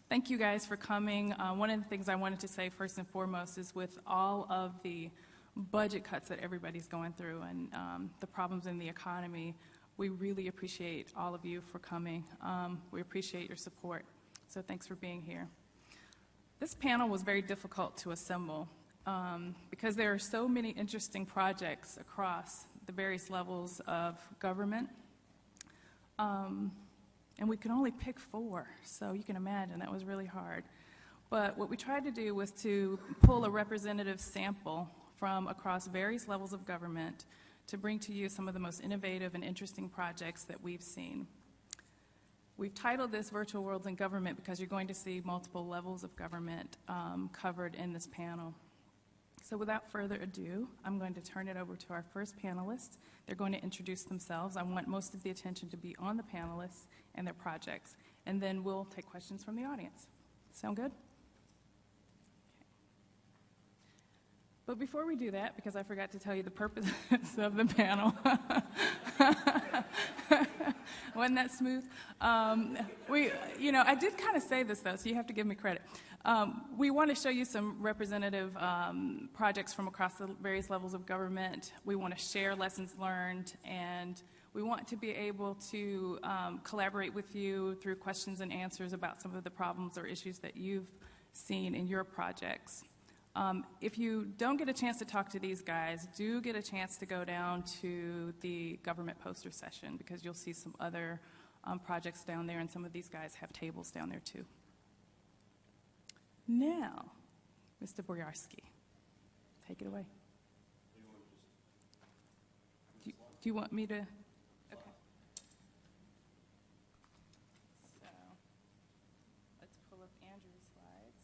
Thank you guys for coming. One of the things I wanted to say first and foremost is with all of the budget cuts that everybody's going through and the problems in the economy, we really appreciate all of you for coming. We appreciate your support. So thanks for being here. This panel was very difficult to assemble because there are so many interesting projects across the various levels of government. And we could only pick 4, so you can imagine that was really hard. But what we tried to do was to pull a representative sample from across various levels of government to bring to you some of the most innovative and interesting projects that we've seen. We've titled this Virtual Worlds in Government because you're going to see multiple levels of government covered in this panel. So without further ado, I'm going to turn it over to our first panelists. They're going to introduce themselves. I want most of the attention to be on the panelists and their projects, and then we'll take questions from the audience. Sound good? Okay. But before we do that, because I forgot to tell you the purpose of the panel, wasn't that smooth? I did kind of say this though, so you have to give me credit. We want to show you some representative projects from across the various levels of government. We want to share lessons learned, and we want to be able to collaborate with you through questions and answers about some of the problems or issues that you've seen in your projects. If you don't get a chance to talk to these guys, do get a chance to go down to the government poster session because you'll see some other projects down there, and some of these guys have tables down there too. Now, Mr. Boyarsky, take it away. Do you want me to? Okay. So, let's pull up Andrew's slides.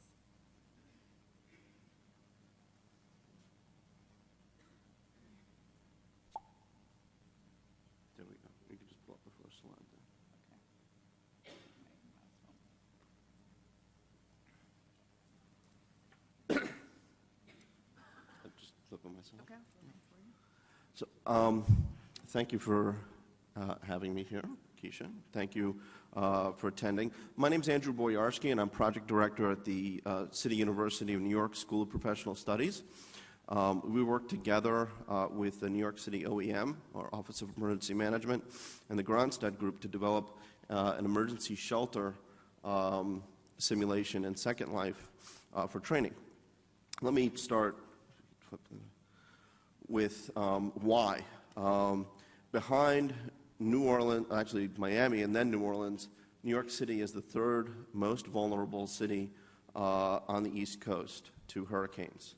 There we go. You can just pull up the first slide there. Myself. Okay. So, thank you for having me here, Keisha. Thank you for attending. My name is Andrew Boyarsky, and I'm project director at the City University of New York School of Professional Studies. We work together with the New York City OEM, or Office of Emergency Management, and the Gronstedt Group to develop an emergency shelter simulation and Second Life for training. Let me start with why. Behind New Orleans, actually Miami and then New Orleans, New York City is the 3rd most vulnerable city on the East Coast to hurricanes.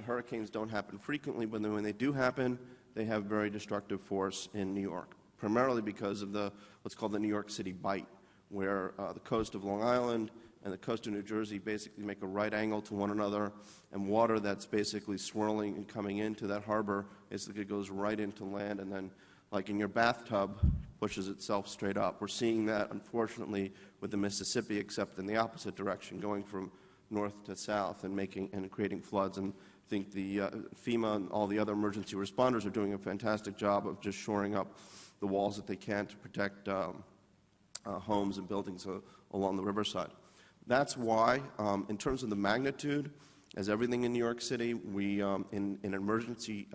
Hurricanes don't happen frequently, but when they do happen, they have very destructive force in New York, primarily because of what's called the New York City Bight, where the coast of Long Island and the coast of New Jersey basically make a right angle to one another, and water that's basically swirling and coming into that harbor basically goes right into land, and then, like in your bathtub, pushes itself straight up. We're seeing that, unfortunately, with the Mississippi, except in the opposite direction, going from north to south and creating floods. And I think the FEMA and all the other emergency responders are doing a fantastic job of just shoring up the walls that they can to protect homes and buildings along the riverside. That's why, in terms of the magnitude, as everything in New York City, we, in an emergency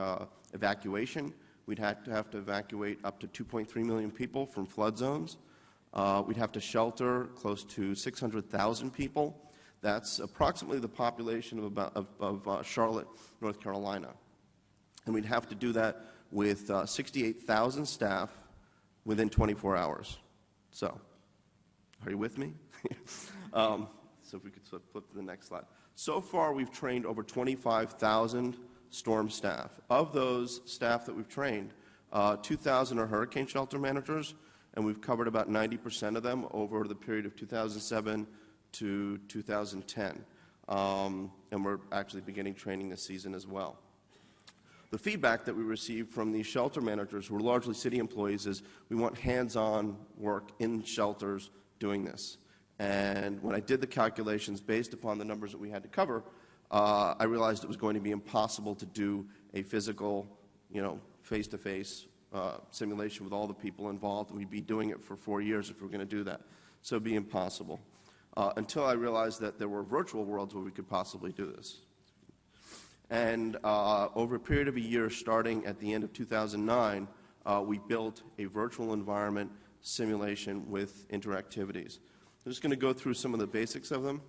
evacuation, we'd have to evacuate up to 2.3 million people from flood zones. We'd have to shelter close to 600,000 people. That's approximately the population of Charlotte, North Carolina. And we'd have to do that with 68,000 staff within 24 hours. So, are you with me? So if we could flip to the next slide. So far, we've trained over 25,000 storm staff. Of those staff that we've trained, 2,000 are hurricane shelter managers, and we've covered about 90% of them over the period of 2007 to 2010. And we're actually beginning training this season as well. The feedback that we received from these shelter managers, who are largely city employees, is we want hands-on work in shelters doing this. And when I did the calculations based upon the numbers that we had to cover, I realized it was going to be impossible to do a physical, face-to-face simulation with all the people involved. We'd be doing it for 4 years if we were going to do that. So it'd be impossible. until I realized that there were virtual worlds where we could possibly do this. And over a period of a year, starting at the end of 2009, we built a virtual environment simulation with interactivities. I'm just going to go through some of the basics of them.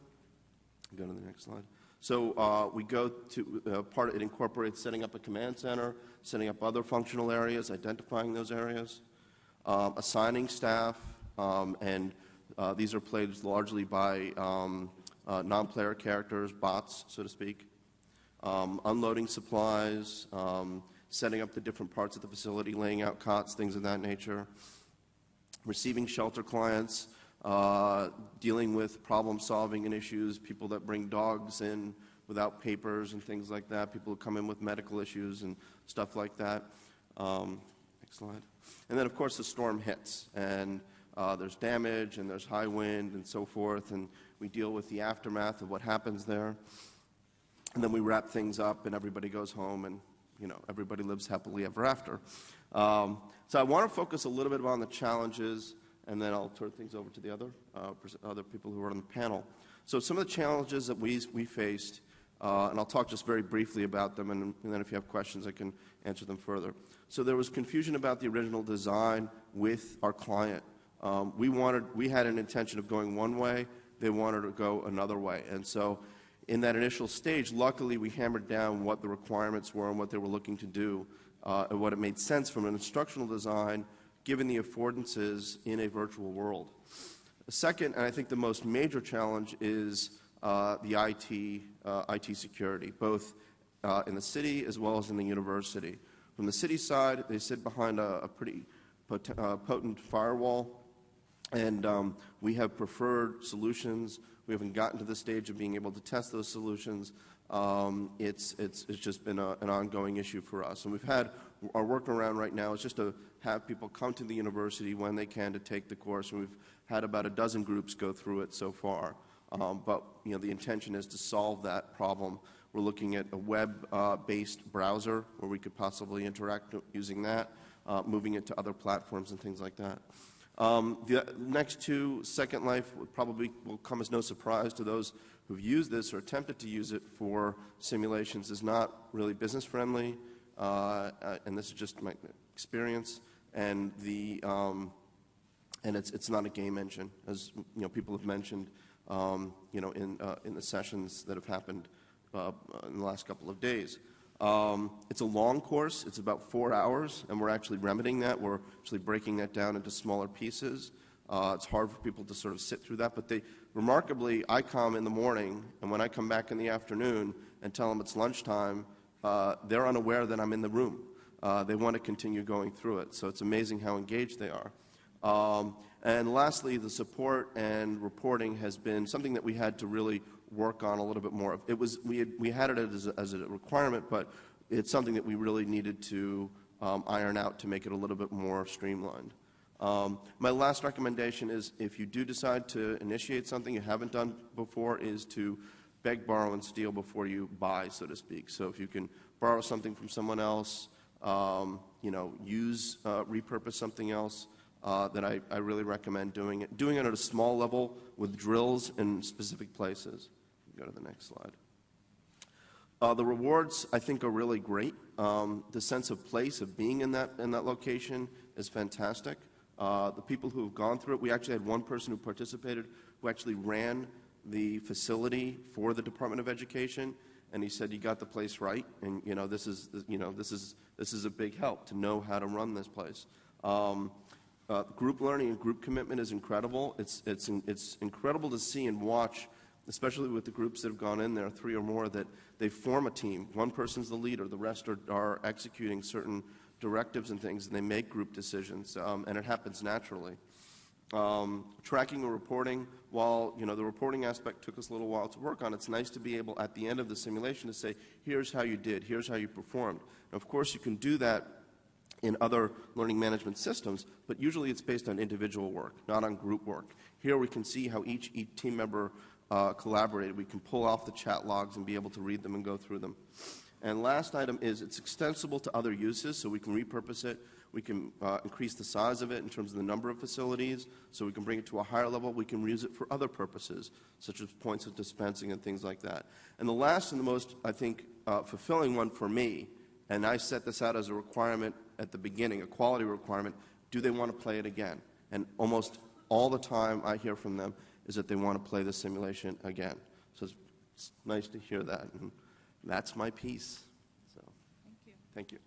Go to the next slide. So we go to it incorporates setting up a command center, setting up other functional areas, identifying those areas, assigning staff, and these are played largely by non-player characters, bots, so to speak, unloading supplies, setting up the different parts of the facility, laying out cots, things of that nature, receiving shelter clients, dealing with problem-solving and issues, people that bring dogs in without papers and things like that, people who come in with medical issues and stuff like that. Next slide. And then, of course, the storm hits, and there's damage, and there's high wind, and so forth, and we deal with the aftermath of what happens there. And then we wrap things up, and everybody goes home, and everybody lives happily ever after. So I want to focus a little bit on the challenges, and then I'll turn things over to the other people who are on the panel. So some of the challenges that we faced, and I'll talk just very briefly about them, and then if you have questions, I can answer them further. So there was confusion about the original design with our client. We had an intention of going one way, they wanted to go another way, and so in that initial stage, luckily we hammered down what the requirements were and what they were looking to do, and what it made sense from an instructional design, given the affordances in a virtual world. The second, and I think the most major challenge, is the IT security, both in the city as well as in the university. From the city side, they sit behind a pretty potent firewall, and we have preferred solutions. We haven't gotten to the stage of being able to test those solutions. It's just been an ongoing issue for us. And we've had our workaround right now is just to have people come to the university when they can to take the course, and we've had about a dozen groups go through it so far. But the intention is to solve that problem. We're looking at a web-based browser where we could possibly interact using that, moving it to other platforms and things like that. The next two, Second Life, probably will come as no surprise to those who've used this or attempted to use it for simulations. Is not really business friendly, and this is just my experience. And it's not a game engine, as people have mentioned, in the sessions that have happened in the last couple of days. It's a long course. It's about 4 hours, and we're actually remedying that. We're actually breaking that down into smaller pieces. It's hard for people to sort of sit through that, but remarkably, I come in the morning, and when I come back in the afternoon and tell them it's lunchtime, they're unaware that I'm in the room. They want to continue going through it, so it's amazing how engaged they are. And lastly, the support and reporting has been something that we had to really work on a little bit more. We had it as a requirement, but it's something that we really needed to iron out to make it a little bit more streamlined. My last recommendation is, if you do decide to initiate something you haven't done before, is to beg, borrow, and steal before you buy, so to speak. So if you can borrow something from someone else, repurpose something else, then I really recommend doing it. Doing it at a small level with drills in specific places. Go to the next slide. The rewards, I think, are really great. The sense of place, of being in that location, is fantastic. The people who have gone through it, we actually had one person who participated who actually ran the facility for the Department of Education, and he said, "You got the place right, and this is a big help to know how to run this place." Group learning and group commitment is incredible. It's incredible to see and watch, especially with the groups that have gone in there, 3 or more, that they form a team. One person's the leader, the rest are executing certain directives and things, and they make group decisions, and it happens naturally. Tracking and reporting, while the reporting aspect took us a little while to work on, it's nice to be able at the end of the simulation to say, here's how you did, here's how you performed. And of course, you can do that in other learning management systems, but usually it's based on individual work, not on group work. Here we can see how each team member collaborated. We can pull off the chat logs and be able to read them and go through them. And last item is it's extensible to other uses, so we can repurpose it. We can increase the size of it in terms of the number of facilities, so we can bring it to a higher level. We can use it for other purposes, such as points of dispensing and things like that. And the last and the most, I think, fulfilling one for me, and I set this out as a requirement at the beginning, a quality requirement, do they want to play it again? And almost all the time I hear from them is that they want to play the simulation again. So it's nice to hear that, and that's my piece. So, Thank you. thank you.